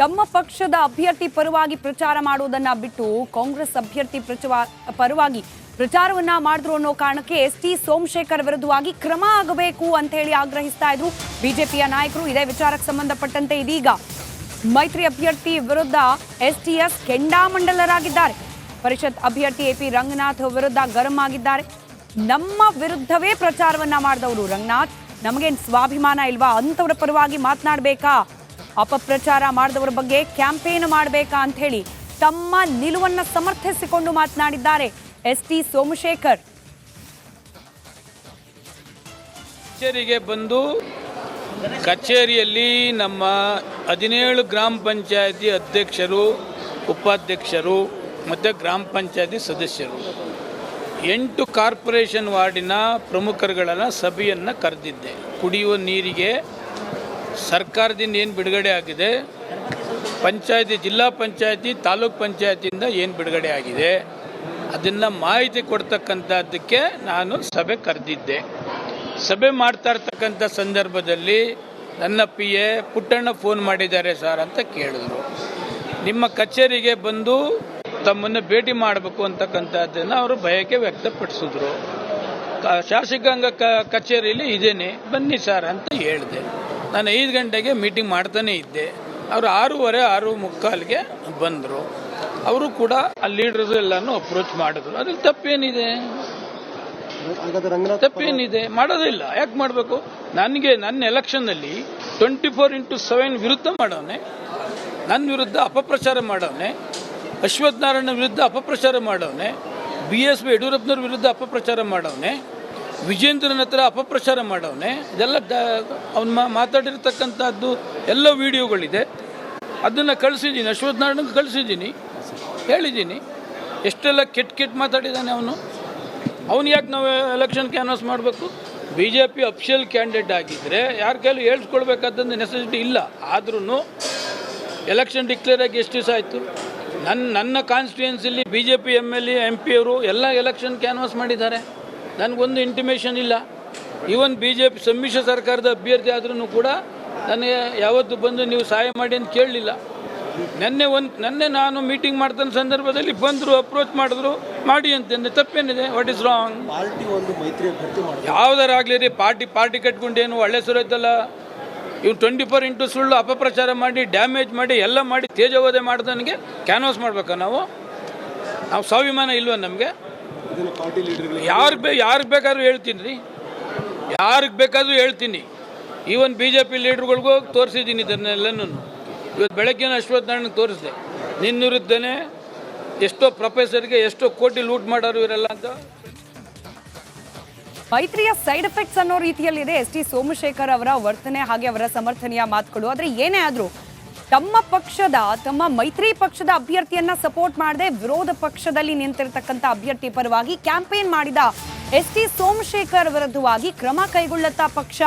ತಮ್ಮ ಪಕ್ಷದ ಅಭ್ಯರ್ಥಿ ಪರವಾಗಿ ಪ್ರಚಾರ ಮಾಡುವುದನ್ನ ಬಿಟ್ಟು ಕಾಂಗ್ರೆಸ್ ಅಭ್ಯರ್ಥಿ ಪರವಾಗಿ ಪ್ರಚಾರವನ್ನ ಮಾಡಿದ್ರು ಅನ್ನೋ ಕಾರಣಕ್ಕೆ ಎಸ್.ಟಿ. ಸೋಮಶೇಖರ್ ವಿರುದ್ಧವಾಗಿ ಕ್ರಮ ಆಗಬೇಕು ಅಂತ ಹೇಳಿ ಆಗ್ರಹಿಸ್ತಾ ಇದ್ರು ಬಿಜೆಪಿಯ ನಾಯಕರು. ಇದೇ ವಿಚಾರಕ್ಕೆ ಸಂಬಂಧಪಟ್ಟಂತೆ ಇದೀಗ ಮೈತ್ರಿ ಅಭ್ಯರ್ಥಿ ವಿರುದ್ಧ ಎಸ್.ಟಿ.ಎಸ್ ಕೆಂಡಾಮಂಡಲರಾಗಿದ್ದಾರೆ. ಪರಿಷತ್ ಅಭ್ಯರ್ಥಿ ಎ.ಪಿ. ರಂಗನಾಥ್ ವಿರುದ್ಧ ಗರಂ ಆಗಿದ್ದಾರೆ. ನಮ್ಮ ವಿರುದ್ಧವೇ ಪ್ರಚಾರವನ್ನ ಮಾಡಿದವರು ರಂಗನಾಥ್, ನಮಗೇನು ಸ್ವಾಭಿಮಾನ ಇಲ್ವಾ? ಅಂತವರ ಪರವಾಗಿ ಮಾತನಾಡಬೇಕಾ? ಅಪಪ್ರಚಾರ ಮಾಡಿದವರ ಬಗ್ಗೆ ಕ್ಯಾಂಪೇನ್ ಮಾಡಬೇಕಾ ಅಂತ ಹೇಳಿ ತಮ್ಮ ನಿಲುವನ್ನ ಸಮರ್ಥಿಸಿಕೊಂಡು ಮಾತನಾಡಿದ್ದಾರೆ ಎಸ್.ಟಿ. ಸೋಮಶೇಖರ್. ಕಚೇರಿಗೆ ಬಂದು ಕಚೇರಿಯಲ್ಲಿ ನಮ್ಮ 17 ಗ್ರಾಮ ಪಂಚಾಯತಿ ಅಧ್ಯಕ್ಷರು, ಉಪಾಧ್ಯಕ್ಷರು ಮತ್ತು ಗ್ರಾಮ ಪಂಚಾಯತಿ ಸದಸ್ಯರು, 8 ಕಾರ್ಪೊರೇಷನ್ ವಾರ್ಡಿನ ಪ್ರಮುಖರುಗಳ ಸಭೆಯನ್ನು ಕರೆದಿದ್ದೆ. ಕುಡಿಯುವ ನೀರಿಗೆ ಸರ್ಕಾರದಿಂದ ಏನು ಬಿಡುಗಡೆ ಆಗಿದೆ, ಪಂಚಾಯತಿ, ಜಿಲ್ಲಾ ಪಂಚಾಯತಿ, ತಾಲೂಕ್ ಪಂಚಾಯತಿಯಿಂದ ಏನು ಬಿಡುಗಡೆ ಆಗಿದೆ ಅದನ್ನು ಮಾಹಿತಿ ಕೊಡ್ತಕ್ಕಂಥದ್ದಕ್ಕೆ ನಾನು ಸಭೆ ಕರೆದಿದ್ದೆ. ಸಭೆ ಮಾಡ್ತಾ ಇರ್ತಕ್ಕಂಥ ಸಂದರ್ಭದಲ್ಲಿ ನನ್ನ PA ಪುಟ್ಟಣ್ಣ ಫೋನ್ ಮಾಡಿದ್ದಾರೆ ಸರ್ ಅಂತ ಕೇಳಿದ್ರು. ನಿಮ್ಮ ಕಚೇರಿಗೆ ಬಂದು ತಮ್ಮನ್ನು ಭೇಟಿ ಮಾಡಬೇಕು ಅಂತಕ್ಕಂಥದ್ದನ್ನು ಅವರು ಬಯಕೆ ವ್ಯಕ್ತಪಡಿಸಿದ್ರು. ಶಾಸಕಾಂಗ ಕಚೇರಿಯಲ್ಲಿ ಇದ್ದೇನೆ, ಬನ್ನಿ ಸರ್ ಅಂತ ಹೇಳಿದೆ. ನಾನು 5 ಗಂಟೆಗೆ ಮೀಟಿಂಗ್ ಮಾಡ್ತಾನೆ ಇದ್ದೆ. ಅವರು 6:15, 6:45ಗೆ ಬಂದರು. ಅವರು ಕೂಡ ಆ ಲೀಡರ್ಸ್ ಎಲ್ಲಾನು ಅಪ್ರೋಚ್ ಮಾಡಿದ್ರು. ಅದ್ರಲ್ಲಿ ತಪ್ಪೇನಿದೆ? ತಪ್ಪೇನಿದೆ? ಮಾಡೋದಿಲ್ಲ. ಯಾಕೆ ಮಾಡಬೇಕು? ನನಗೆ ನನ್ನ ಎಲೆಕ್ಷನ್ನಲ್ಲಿ 24x7 ವಿರುದ್ಧ ಮಾಡವನೆ, ನನ್ನ ವಿರುದ್ಧ ಅಪಪ್ರಚಾರ ಮಾಡವನೆ, ಅಶ್ವಥ್ ನಾರಾಯಣ ವಿರುದ್ಧ ಅಪಪ್ರಚಾರ ಮಾಡವನೆ, BSP ಯಡಿಯೂರಪ್ಪನವ್ರ ವಿರುದ್ಧ ಅಪಪ್ರಚಾರ ಮಾಡವನೆ, ವಿಜೇಂದ್ರನ ಹತ್ರ ಅಪಪ್ರಚಾರ ಮಾಡವನೆ. ಇದೆಲ್ಲ ಅವನು ಮಾತಾಡಿರ್ತಕ್ಕಂಥದ್ದು ಎಲ್ಲ ವಿಡಿಯೋಗಳಿದೆ. ಅದನ್ನು ಕಳಿಸಿದ್ದೀನಿ, ಅಶ್ವಥ್ ನಾರಾಯಣಗೆ ಕಳಿಸಿದ್ದೀನಿ, ಹೇಳಿದ್ದೀನಿ ಎಷ್ಟೆಲ್ಲ ಕೆಟ್ಟ ಮಾತಾಡಿದ್ದಾನೆ ಅವನು. ಯಾಕೆ ನಾವು ಎಲೆಕ್ಷನ್ ಕ್ಯಾನ್ವಾಸ್ ಮಾಡಬೇಕು? BJP ಅಫಿಷಿಯಲ್ ಕ್ಯಾಂಡಿಡೇಟ್ ಆಗಿದ್ದರೆ ಯಾರ ಕೈಲಿ ಹೇಳ್ಸ್ಕೊಳ್ಬೇಕಾದಂಥ ನೆಸೆಸಿಟಿ ಇಲ್ಲ. ಆದ್ರೂ ಎಲೆಕ್ಷನ್ ಡಿಕ್ಲೇರ್ ಆಗಿ ಎಷ್ಟು ದಿವಸ ಆಯಿತು? ನನ್ನ ಕಾನ್ಸ್ಟಿಟ್ಯೂನ್ಸಿಲಿ BJP MLA MP ಅವರು ಎಲ್ಲ ಎಲೆಕ್ಷನ್ ಕ್ಯಾನ್ವಾಸ್ ಮಾಡಿದ್ದಾರೆ. ನನಗೊಂದು ಇಂಟಿಮೇಷನ್ ಇಲ್ಲ. ಈವನ್ BJP ಸಮ್ಮಿಶ್ರ ಸರ್ಕಾರದ ಅಭ್ಯರ್ಥಿ ಆದ್ರೂ ಕೂಡ ನನಗೆ ಯಾವತ್ತು ಬಂದು ನೀವು ಸಹಾಯ ಮಾಡಿ ಅಂತ ಕೇಳಲಿಲ್ಲ. ನೆನ್ನೆ ನಾನು ಮೀಟಿಂಗ್ ಮಾಡ್ತಾನ ಸಂದರ್ಭದಲ್ಲಿ ಬಂದರು, ಅಪ್ರೋಚ್ ಮಾಡಿದ್ರು, ಮಾಡಿ ಅಂತಂದ್ರೆ ತಪ್ಪೇನಿದೆ? What is wrong? ಯಾವುದಾರಾಗಲಿ ರೀ, ಪಾರ್ಟಿ ಕಟ್ಕೊಂಡೇನು ಒಳ್ಳೆ ಸುರೈತಲ್ಲ. ಇವ್ನು 24x ಸುಳ್ಳು ಅಪಪ್ರಚಾರ ಮಾಡಿ, ಡ್ಯಾಮೇಜ್ ಮಾಡಿ, ಎಲ್ಲ ಮಾಡಿ, ತೇಜೋವಧೆ ಮಾಡಿದವನಿಗೆ ಕ್ಯಾನ್ವಾಸ್ ಮಾಡ್ಬೇಕಾ ನಾವು ಸ್ವಾಭಿಮಾನ ಇಲ್ವ ನಮಗೆ? ಯಾರಿಗೆ ಬೇಕಾದ್ರೂ ಹೇಳ್ತೀನಿ ರೀ, ಯಾರಿಗೆ ಬೇಕಾದ್ರೂ ಹೇಳ್ತೀನಿ. ಈವನ್ BJP ಲೀಡರ್ಗಳಿಗೂ ತೋರಿಸಿದ್ದೀನಿ ಇದನ್ನೆಲ್ಲನೂ. ಇವತ್ತು ಬೆಳಗ್ಗೆ ಅಶ್ವಥ್ ನಾರಾಯಣಗೆ ತೋರಿಸಿದೆ, ನಿನ್ನ ವಿರುದ್ಧನೇ ಎಷ್ಟೋ ಪ್ರೊಫೆಸರ್ಗೆ ಎಷ್ಟೋ ಕೋಟಿ ಲೂಟ್ ಮಾಡೋರು ಇವರೆಲ್ಲ ಅಂತ. ಮೈತ್ರಿಯ ಸೈಡ್ ಎಫೆಕ್ಟ್ಸ್ ಅನ್ನೋ ರೀತಿಯಲ್ಲಿದೆ ಎಸ್.ಟಿ. ಸೋಮಶೇಖರ್ ಅವರ ವರ್ತನೆ, ಹಾಗೆ ಅವರ ಸಮರ್ಥನೀಯ ಮಾತುಗಳು. ಆದರೆ ಏನೇ ಆದರೂ ತಮ್ಮ ಮೈತ್ರಿ ಪಕ್ಷದ ಅಭ್ಯರ್ಥಿಯನ್ನ ಸಪೋರ್ಟ್ ಮಾಡದೆ ವಿರೋಧ ಪಕ್ಷದಲ್ಲಿ ನಿಂತಿರತಕ್ಕಂಥ ಅಭ್ಯರ್ಥಿ ಪರವಾಗಿ ಕ್ಯಾಂಪೇನ್ ಮಾಡಿದ ಎಸ್.ಟಿ. ಸೋಮಶೇಖರ್ ವಿರುದ್ಧವಾಗಿ ಕ್ರಮ ಕೈಗೊಳ್ಳುತ್ತಾ ಪಕ್ಷ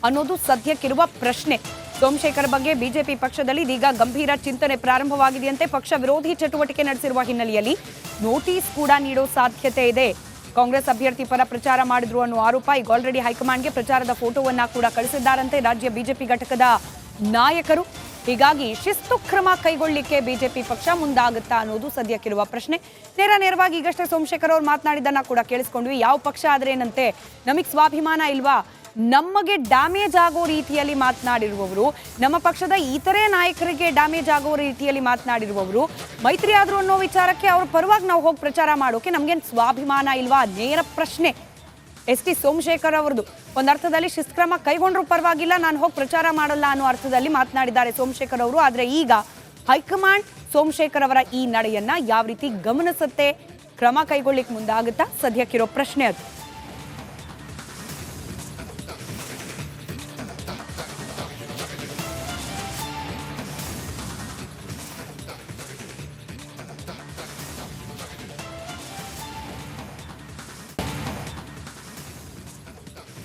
ಅನ್ನೋದು ಸದ್ಯಕ್ಕಿರುವ ಪ್ರಶ್ನೆ. ಸೋಮಶೇಖರ್ ಬಗ್ಗೆ ಬಿಜೆಪಿ ಪಕ್ಷದಲ್ಲಿ ಇದೀಗ ಗಂಭೀರ ಚಿಂತನೆ ಪ್ರಾರಂಭವಾಗಿದೆಯಂತೆ. ಪಕ್ಷ ವಿರೋಧಿ ಚಟುವಟಿಕೆ ನಡೆಸಿರುವ ಹಿನ್ನೆಲೆಯಲ್ಲಿ ನೋಟಿಸ್ ಕೂಡ ನೀಡೋ ಸಾಧ್ಯತೆ ಇದೆ. ಕಾಂಗ್ರೆಸ್ ಅಭ್ಯರ್ಥಿ ಪರ ಪ್ರಚಾರ ಮಾಡಿದ್ರು ಅನ್ನೋ ಆರೋಪ ಈಗ ಆಲ್ರೆಡಿ ಹೈಕಮಾಂಡ್ಗೆ ಪ್ರಚಾರದ ಫೋಟೋವನ್ನ ಕೂಡ ಕಳಿಸಿದ್ದಾರಂತೆ ರಾಜ್ಯ ಬಿಜೆಪಿ ಘಟಕದ ನಾಯಕರು. ಹೀಗಾಗಿ ಶಿಸ್ತು ಕ್ರಮ ಕೈಗೊಳ್ಳಲಿಕ್ಕೆ ಬಿಜೆಪಿ ಪಕ್ಷ ಮುಂದಾಗುತ್ತಾ ಅನ್ನೋದು ಸದ್ಯಕ್ಕಿರುವ ಪ್ರಶ್ನೆ. ನೇರವಾಗಿ ಈಗಷ್ಟೇ ಸೋಮಶೇಖರ್ ಅವರು ಮಾತನಾಡಿದ್ದನ್ನ ಕೂಡ ಕೇಳಿಸ್ಕೊಂಡ್ವಿ. ಯಾವ ಪಕ್ಷ ಆದ್ರೆ ಏನಂತೆ, ನಮಗ್ ಸ್ವಾಭಿಮಾನ ಇಲ್ವಾ? ನಮಗೆ ಡ್ಯಾಮೇಜ್ ಆಗೋ ರೀತಿಯಲ್ಲಿ ಮಾತನಾಡಿರುವವರು, ನಮ್ಮ ಪಕ್ಷದ ಇತರೆ ನಾಯಕರಿಗೆ ಡ್ಯಾಮೇಜ್ ಆಗೋ ರೀತಿಯಲ್ಲಿ ಮಾತನಾಡಿರುವವರು ಮೈತ್ರಿ ಆದ್ರು ಅನ್ನೋ ವಿಚಾರಕ್ಕೆ ಅವ್ರ ಪರವಾಗಿ ನಾವು ಹೋಗಿ ಪ್ರಚಾರ ಮಾಡೋಕೆ ನಮ್ಗೇನು ಸ್ವಾಭಿಮಾನ ಇಲ್ವಾ? ನೇರ ಪ್ರಶ್ನೆ ಎಸ್.ಟಿ. ಸೋಮಶೇಖರ್ ಅವರದು. ಒಂದರ್ಥದಲ್ಲಿ ಶಿಸ್ತುಕ್ರಮ ಕೈಗೊಂಡ್ರೂ ಪರವಾಗಿಲ್ಲ, ನಾನು ಹೋಗಿ ಪ್ರಚಾರ ಮಾಡಲ್ಲ ಅನ್ನೋ ಅರ್ಥದಲ್ಲಿ ಮಾತನಾಡಿದ್ದಾರೆ ಸೋಮಶೇಖರ್ ಅವರು. ಆದರೆ ಈಗ ಹೈಕಮಾಂಡ್ ಸೋಮಶೇಖರ್ ಅವರ ಈ ನಡೆಯನ್ನ ಯಾವ ರೀತಿ ಗಮನಿಸುತ್ತೆ, ಕ್ರಮ ಕೈಗೊಳ್ಳಿಕ್ಕೆ ಮುಂದಾಗುತ್ತಾ, ಸದ್ಯಕ್ಕಿರೋ ಪ್ರಶ್ನೆ ಅದು.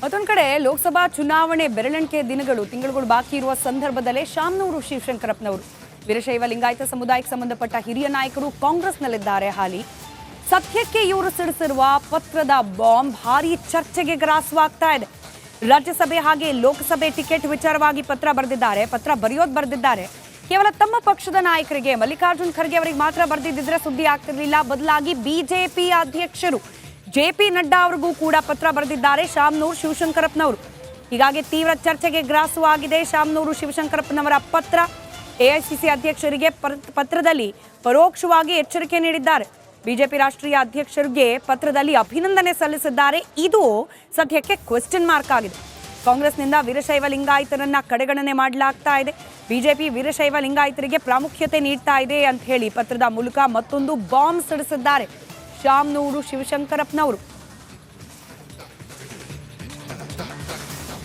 ಮತ್ತೊಂದು ಕಡೆ ಲೋಕಸಭಾ ಚುನಾವಣೆ ಬೆರಳೆಣಿಕೆ ದಿನಗಳು, ತಿಂಗಳುಗಳು ಬಾಕಿ ಇರುವ ಸಂದರ್ಭದಲ್ಲೇ ಶಾಮನೂರು ಶಿವಶಂಕರಪ್ಪನವರು ವೀರಶೈವ ಲಿಂಗಾಯತ ಸಮುದಾಯಕ್ಕೆ ಸಂಬಂಧಪಟ್ಟ ಹಿರಿಯ ನಾಯಕರು ಕಾಂಗ್ರೆಸ್ನಲ್ಲಿದ್ದಾರೆ. ಹಾಲಿ ಸದ್ಯಕ್ಕೆ ಇವರು ಸಿಡಿಸಿರುವ ಪತ್ರದ ಬಾಂಬ್ ಭಾರಿ ಚರ್ಚೆಗೆ ಗ್ರಾಸವಾಗ್ತಾ ಇದೆ. ರಾಜ್ಯಸಭೆ ಹಾಗೆ ಲೋಕಸಭೆ ಟಿಕೆಟ್ ವಿಚಾರವಾಗಿ ಪತ್ರ ಬರೆದಿದ್ದಾರೆ. ಪತ್ರ ಬರೆದಿದ್ದಾರೆ. ಕೇವಲ ತಮ್ಮ ಪಕ್ಷದ ನಾಯಕರಿಗೆ ಮಲ್ಲಿಕಾರ್ಜುನ್ ಖರ್ಗೆ ಅವರಿಗೆ ಮಾತ್ರ ಬರೆದಿದ್ದರೆ ಸುದ್ದಿ ಆಗ್ತಿರ್ಲಿಲ್ಲ. ಬದಲಾಗಿ ಬಿಜೆಪಿ ಅಧ್ಯಕ್ಷರು ಜೆಪಿ ನಡ್ಡಾ ಅವರಿಗೂ ಕೂಡ ಪತ್ರ ಬರೆದಿದ್ದಾರೆ ಶಾಮನೂರು ಶಿವಶಂಕರಪ್ಪನವರು. ಹೀಗಾಗಿ ತೀವ್ರ ಚರ್ಚೆಗೆ ಗ್ರಾಸವಾಗಿದೆ ಶಾಮನೂರು ಶಿವಶಂಕರಪ್ಪನವರ ಪತ್ರ. ಎಐಸಿಸಿ ಅಧ್ಯಕ್ಷರಿಗೆ ಪತ್ರದಲ್ಲಿ ಪರೋಕ್ಷವಾಗಿ ಎಚ್ಚರಿಕೆ ನೀಡಿದ್ದಾರೆ. ಬಿಜೆಪಿ ರಾಷ್ಟ್ರೀಯ ಅಧ್ಯಕ್ಷರಿಗೆ ಪತ್ರದಲ್ಲಿ ಅಭಿನಂದನೆ ಸಲ್ಲಿಸಿದ್ದಾರೆ. ಇದು ಸದ್ಯಕ್ಕೆ ಕ್ವೆಶ್ಚನ್ ಮಾರ್ಕ್ ಆಗಿದೆ. ಕಾಂಗ್ರೆಸ್ನಿಂದ ವೀರಶೈವ ಲಿಂಗಾಯತರನ್ನ ಕಡೆಗಣನೆ ಮಾಡಲಾಗ್ತಾ ಇದೆ. ಬಿಜೆಪಿ ವೀರಶೈವ ಲಿಂಗಾಯತರಿಗೆ ಪ್ರಾಮುಖ್ಯತೆ ನೀಡ್ತಾ ಇದೆ ಅಂತ ಹೇಳಿ ಪತ್ರದ ಮೂಲಕ ಮತ್ತೊಂದು ಬಾಂಬ್ ಸಿಡಿಸಿದ್ದಾರೆ ಶಾಮನೂರು ಶಿವಶಂಕರಪ್ಪನವರು.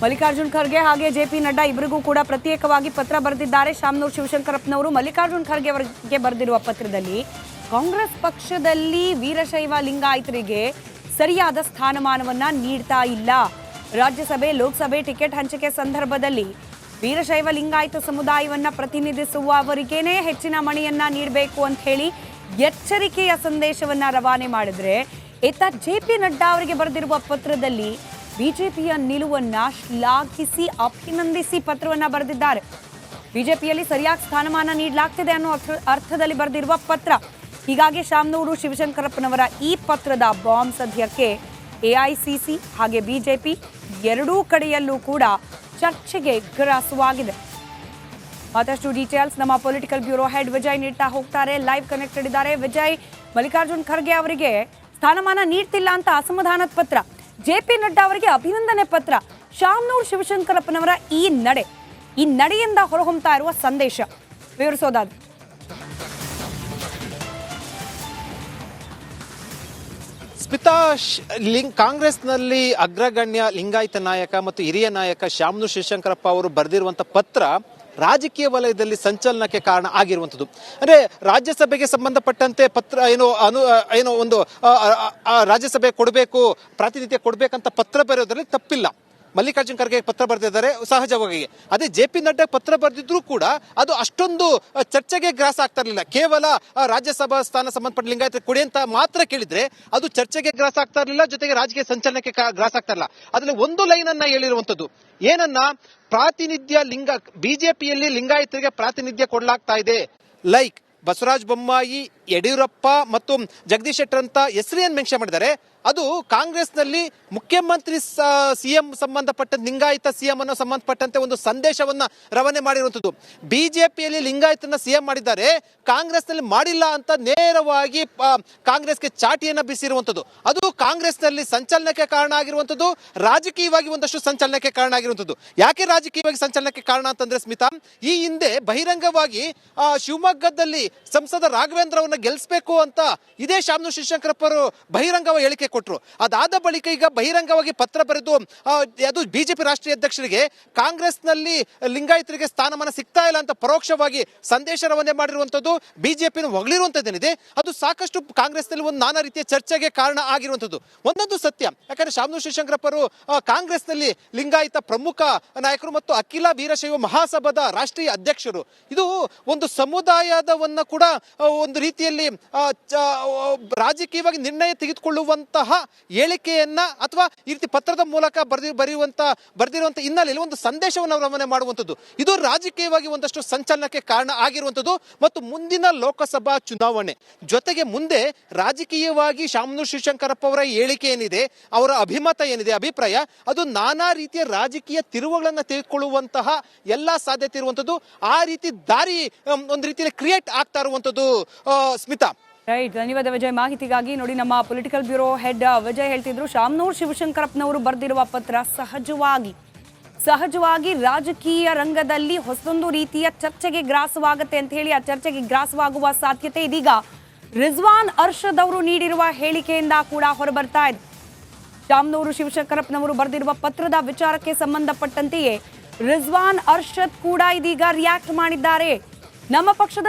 ಮಲ್ಲಿಕಾರ್ಜುನ್ ಖರ್ಗೆ ಹಾಗೆ ಜೆಪಿ ನಡ್ಡಾ ಇಬ್ಬರಿಗೂ ಕೂಡ ಪ್ರತ್ಯೇಕವಾಗಿ ಪತ್ರ ಬರೆದಿದ್ದಾರೆ ಶಾಮನೂರು ಶಿವಶಂಕರಪ್ಪನವರು. ಮಲ್ಲಿಕಾರ್ಜುನ್ ಖರ್ಗೆ ಅವರಿಗೆ ಬರೆದಿರುವ ಪತ್ರದಲ್ಲಿ ಕಾಂಗ್ರೆಸ್ ಪಕ್ಷದಲ್ಲಿ ವೀರಶೈವ ಲಿಂಗಾಯತರಿಗೆ ಸರಿಯಾದ ಸ್ಥಾನಮಾನವನ್ನ ನೀಡ್ತಾ ಇಲ್ಲ. ರಾಜ್ಯಸಭೆ ಲೋಕಸಭೆ ಟಿಕೆಟ್ ಹಂಚಿಕೆ ಸಂದರ್ಭದಲ್ಲಿ ವೀರಶೈವ ಲಿಂಗಾಯತ ಸಮುದಾಯವನ್ನ ಪ್ರತಿನಿಧಿಸುವವರಿಗೇನೆ ಹೆಚ್ಚಿನ ಮಣಿಯನ್ನ ನೀಡಬೇಕು ಅಂತ ಹೇಳಿ ಎಚ್ಚರಿಕೆಯ ಸಂದೇಶವನ್ನ ರವಾನೆ ಮಾಡಿದ್ರೆ, ಇತ್ತ ಜೆಪಿ ನಡ್ಡಾ ಅವರಿಗೆ ಬರೆದಿರುವ ಪತ್ರದಲ್ಲಿ ಬಿಜೆಪಿಯ ನಿಲುವನ್ನ ಶ್ಲಾಘಿಸಿ ಅಭಿನಂದಿಸಿ ಪತ್ರವನ್ನ ಬರೆದಿದ್ದಾರೆ. ಬಿಜೆಪಿಯಲ್ಲಿ ಸರಿಯಾಗಿ ಸ್ಥಾನಮಾನ ನೀಡಲಾಗ್ತಿದೆ ಅನ್ನೋ ಅರ್ಥದಲ್ಲಿ ಬರೆದಿರುವ ಪತ್ರ. ಹೀಗಾಗಿ ಶಾಮನೂರು ಶಿವಶಂಕರಪ್ಪನವರ ಈ ಪತ್ರದ ಬಾಂಬ್ ಸದ್ಯಕ್ಕೆ ಎಐಸಿಸಿ ಹಾಗೆ ಬಿಜೆಪಿ ಎರಡೂ ಕಡೆಯಲ್ಲೂ ಕೂಡ ಚರ್ಚೆಗೆ ಗ್ರಾಸವಾಗಿದೆ. ಮತ್ತಷ್ಟು ಡೀಟೇಲ್ಸ್ ನಮ್ಮ ಪೊಲಿಟಿಕಲ್ ಬ್ಯೂರೋ ಹೆಡ್ ವಿಜಯ್ ನೀಡ್ತಾ ಹೋಗ್ತಾರೆ. ಲೈವ್ ಕನೆಕ್ಟೆಡ್ ಇದ್ದಾರೆ. ವಿಜಯ್, ಮಲ್ಲಿಕಾರ್ಜುನ್ ಖರ್ಗೆ ಅವರಿಗೆ ಸ್ಥಾನಮಾನ ನೀಡ್ತಿಲ್ಲ ಅಂತ ಅಸಮಾಧಾನದ ಪತ್ರ, ಜೆಪಿ ನಡ್ಡಾ ಅವರಿಗೆ ಅಭಿನಂದನೆ ಪತ್ರ, ಶಾಮನೂರು ಶಿವಶಂಕರಪ್ಪನವರ ಈ ನಡೆಯಿಂದ ಹೊರಹೊಮ್ತಾ ಇರುವ ಸಂದೇಶ ವಿವರಿಸೋದಾದ್ರೆ ಸ್ಮಿತಾ, ಕಾಂಗ್ರೆಸ್ನಲ್ಲಿ ಅಗ್ರಗಣ್ಯ ಲಿಂಗಾಯತ ನಾಯಕ ಮತ್ತು ಹಿರಿಯ ನಾಯಕ ಶಾಮನೂರು ಶಿವಶಂಕರಪ್ಪ ಅವರು ಬರೆದಿರುವಂತಹ ಪತ್ರ ರಾಜಕೀಯ ವಲಯದಲ್ಲಿ ಸಂಚಲನಕ್ಕೆ ಕಾರಣ ಆಗಿರುವಂಥದ್ದು. ಅಂದ್ರೆ ರಾಜ್ಯಸಭೆಗೆ ಸಂಬಂಧಪಟ್ಟಂತೆ ಪತ್ರ ಏನೋ ಒಂದು ರಾಜ್ಯಸಭೆ ಕೊಡಬೇಕು, ಪ್ರಾತಿನಿಧ್ಯ ಕೊಡಬೇಕಂತ ಪತ್ರ ಬರೆಯೋದ್ರಲ್ಲಿ ತಪ್ಪಿಲ್ಲ. ಮಲ್ಲಿಕಾರ್ಜುನ್ ಖರ್ಗೆ ಪತ್ರ ಬರೆದಿದ್ದಾರೆ ಸಹಜವಾಗಿ. ಅದೇ ಜೆಪಿ ನಡ್ಡಾ ಪತ್ರ ಬರೆದಿದ್ರು ಕೂಡ ಅದು ಅಷ್ಟೊಂದು ಚರ್ಚೆಗೆ ಗ್ರಾಸ ಆಗ್ತಾ ಇರಲಿಲ್ಲ. ಕೇವಲ ರಾಜ್ಯಸಭಾ ಸ್ಥಾನ ಸಂಬಂಧಪಟ್ಟ ಲಿಂಗಾಯತ ಕೊಡಿ ಅಂತ ಮಾತ್ರ ಕೇಳಿದ್ರೆ ಅದು ಚರ್ಚೆಗೆ ಗ್ರಾಸ ಆಗ್ತಾ ಇರಲಿಲ್ಲ, ಜೊತೆಗೆ ರಾಜಕೀಯ ಸಂಚಲನಕ್ಕೆ ಗ್ರಾಸ ಆಗ್ತಾ ಇರಲಿಲ್ಲ. ಅದ್ರಲ್ಲಿ ಒಂದು ಲೈನ್ ಅನ್ನ ಹೇಳಿರುವಂತದ್ದು ಏನನ್ನ, ಪ್ರಾತಿನಿಧ್ಯ ಬಿಜೆಪಿಯಲ್ಲಿ ಲಿಂಗಾಯತರಿಗೆ ಪ್ರಾತಿನಿಧ್ಯ ಕೊಡಲಾಗ್ತಾ ಇದೆ. ಲೈಕ್ ಬಸವರಾಜ ಬೊಮ್ಮಾಯಿ, ಯಡಿಯೂರಪ್ಪ ಮತ್ತು ಜಗದೀಶ್ ಶೆಟ್ಟರ್ ಅಂತ ಹೆಸರೇನು ಮೆನ್ಷನ್ ಮಾಡಿದ್ದಾರೆ. ಅದು ಕಾಂಗ್ರೆಸ್ನಲ್ಲಿ ಮುಖ್ಯಮಂತ್ರಿ ಸಿಎಂ ಸಂಬಂಧಪಟ್ಟ ಲಿಂಗಾಯತ ಸಿಎಂ ಅನ್ನೋ ಸಂಬಂಧಪಟ್ಟಂತೆ ಒಂದು ಸಂದೇಶವನ್ನ ರವಾನೆ ಮಾಡಿರುವಂತದ್ದು. ಬಿಜೆಪಿಯಲ್ಲಿ ಲಿಂಗಾಯತನ ಸಿಎಂ ಮಾಡಿದ್ದಾರೆ, ಕಾಂಗ್ರೆಸ್ನಲ್ಲಿ ಮಾಡಿಲ್ಲ ಅಂತ ನೇರವಾಗಿ ಕಾಂಗ್ರೆಸ್ಗೆ ಚಾಟಿಯನ್ನ ಬೀಸಿರುವಂತದ್ದು. ಅದು ಕಾಂಗ್ರೆಸ್ನಲ್ಲಿ ಸಂಚಲನಕ್ಕೆ ಕಾರಣ ಆಗಿರುವಂತದ್ದು, ರಾಜಕೀಯವಾಗಿ ಒಂದಷ್ಟು ಸಂಚಲನಕ್ಕೆ ಕಾರಣ ಆಗಿರುವಂತದ್ದು. ಯಾಕೆ ರಾಜಕೀಯವಾಗಿ ಸಂಚಲನಕ್ಕೆ ಕಾರಣ ಅಂತಂದ್ರೆ ಸ್ಮಿತಾ, ಈ ಹಿಂದೆ ಬಹಿರಂಗವಾಗಿ ಶಿವಮೊಗ್ಗದಲ್ಲಿ ಸಂಸದ ರಾಘವೇಂದ್ರ ಅವರನ್ನ ಗೆಲ್ಲಿಸಬೇಕು ಅಂತ ಇದೇ ಶಾಮನೂರು ಶಿವಶಂಕರಪ್ಪ ಅವರು ಬಹಿರಂಗವಾಗಿ ಹೇಳಿಕೆ ಕೊಟ್ಟರು. ಅದಾದ ಬಳಿಕ ಈಗ ಬಹಿರಂಗವಾಗಿ ಪತ್ರ ಬರೆದು ಅದು ಬಿಜೆಪಿ ರಾಷ್ಟ್ರೀಯ ಅಧ್ಯಕ್ಷರಿಗೆ ಕಾಂಗ್ರೆಸ್ನಲ್ಲಿ ಲಿಂಗಾಯತರಿಗೆ ಸ್ಥಾನಮಾನ ಸಿಗ್ತಾ ಇಲ್ಲ ಅಂತ ಪರೋಕ್ಷವಾಗಿ ಸಂದೇಶ ರವಾನೆ ಮಾಡಿರುವಂತದ್ದು, ಬಿಜೆಪಿನ ಹೊಗಳಿರುವಂತದ್ದೇನಿದೆ ಅದು ಸಾಕಷ್ಟು ಕಾಂಗ್ರೆಸ್ನಲ್ಲಿ ಒಂದು ನಾನಾ ರೀತಿಯ ಚರ್ಚೆಗೆ ಕಾರಣ ಆಗಿರುವಂತದ್ದು. ಒಂದೊಂದು ಸತ್ಯ, ಯಾಕಂದ್ರೆ ಶಾಮನೂರು ಶಿವಶಂಕರಪ್ಪ ಅವರು ಕಾಂಗ್ರೆಸ್ನಲ್ಲಿ ಲಿಂಗಾಯತ ಪ್ರಮುಖ ನಾಯಕರು ಮತ್ತು ಅಖಿಲ ವೀರಶೈವ ಮಹಾಸಭಾದ ರಾಷ್ಟ್ರೀಯ ಅಧ್ಯಕ್ಷರು. ಇದು ಒಂದು ಸಮುದಾಯದವನ್ನ ಕೂಡ ಒಂದು ರೀತಿಯಲ್ಲಿ ರಾಜಕೀಯವಾಗಿ ನಿರ್ಣಯ ತೆಗೆದುಕೊಳ್ಳುವಂತಹ ಹೇಳಿಕೆಯನ್ನ ಅಥವಾ ಈ ರೀತಿ ಪತ್ರದ ಮೂಲಕ ಬರೆದಿರುವಂತ ಹಿನ್ನೆಲೆಯಲ್ಲಿ ಒಂದು ಸಂದೇಶವನ್ನು ರವಾನೆ ಮಾಡುವಂಥದ್ದು, ಇದು ರಾಜಕೀಯವಾಗಿ ಒಂದಷ್ಟು ಸಂಚಲನಕ್ಕೆ ಕಾರಣ ಆಗಿರುವಂಥದ್ದು. ಮತ್ತು ಮುಂದಿನ ಲೋಕಸಭಾ ಚುನಾವಣೆ ಜೊತೆಗೆ ಮುಂದೆ ರಾಜಕೀಯವಾಗಿ ಶಾಮನೂರು ಶಿವಶಂಕರಪ್ಪ ಅವರ ಹೇಳಿಕೆ ಏನಿದೆ, ಅವರ ಅಭಿಮತ ಏನಿದೆ, ಅಭಿಪ್ರಾಯ, ಅದು ನಾನಾ ರೀತಿಯ ರಾಜಕೀಯ ತಿರುವುಗಳನ್ನು ತೆಗೆದುಕೊಳ್ಳುವಂತಹ ಎಲ್ಲಾ ಸಾಧ್ಯತೆ ಇರುವಂಥದ್ದು. ಆ ರೀತಿ ದಾರಿ ಒಂದು ರೀತಿಯಲ್ಲಿ ಕ್ರಿಯೇಟ್ ಆಗ್ತಾ ಇರುವಂಥದ್ದು ಸ್ಮಿತಾ. ರೈಟ್, ಧನ್ಯವಾದ ವಿಜಯ್ ಮಾಹಿತಿಗಾಗಿ. ನೋಡಿ, ನಮ್ಮ ಪೊಲಿಟಿಕಲ್ ಬ್ಯೂರೋ ಹೆಡ್ ವಿಜಯ್ ಹೇಳ್ತಿದ್ರು, ಶಾಮನೂರು ಶಿವಶಂಕರಪ್ಪನವರು ಬರೆದಿರುವ ಪತ್ರ ಸಹಜವಾಗಿ ರಾಜಕೀಯ ರಂಗದಲ್ಲಿ ಹೊಸದೊಂದು ರೀತಿಯ ಚರ್ಚೆಗೆ ಗ್ರಾಸವಾಗುತ್ತೆ ಅಂತ ಹೇಳಿ, ಆ ಚರ್ಚೆಗೆ ಗ್ರಾಸವಾಗುವ ಸಾಧ್ಯತೆ ಇದೀಗ ರಿಜ್ವಾನ್ ಅರ್ಷದ್ ಅವರು ನೀಡಿರುವ ಹೇಳಿಕೆಯಿಂದ ಕೂಡ ಹೊರಬರ್ತಾ ಇದೆ. ಶಾಮನೂರು ಶಿವಶಂಕರಪ್ಪನವರು ಬರೆದಿರುವ ಪತ್ರದ ವಿಚಾರಕ್ಕೆ ಸಂಬಂಧಪಟ್ಟಂತೆಯೇ ರಿಜ್ವಾನ್ ಅರ್ಷದ್ ಕೂಡ ಇದೀಗ ರಿಯಾಕ್ಟ್ ಮಾಡಿದ್ದಾರೆ. ನಮ್ಮ ಪಕ್ಷದ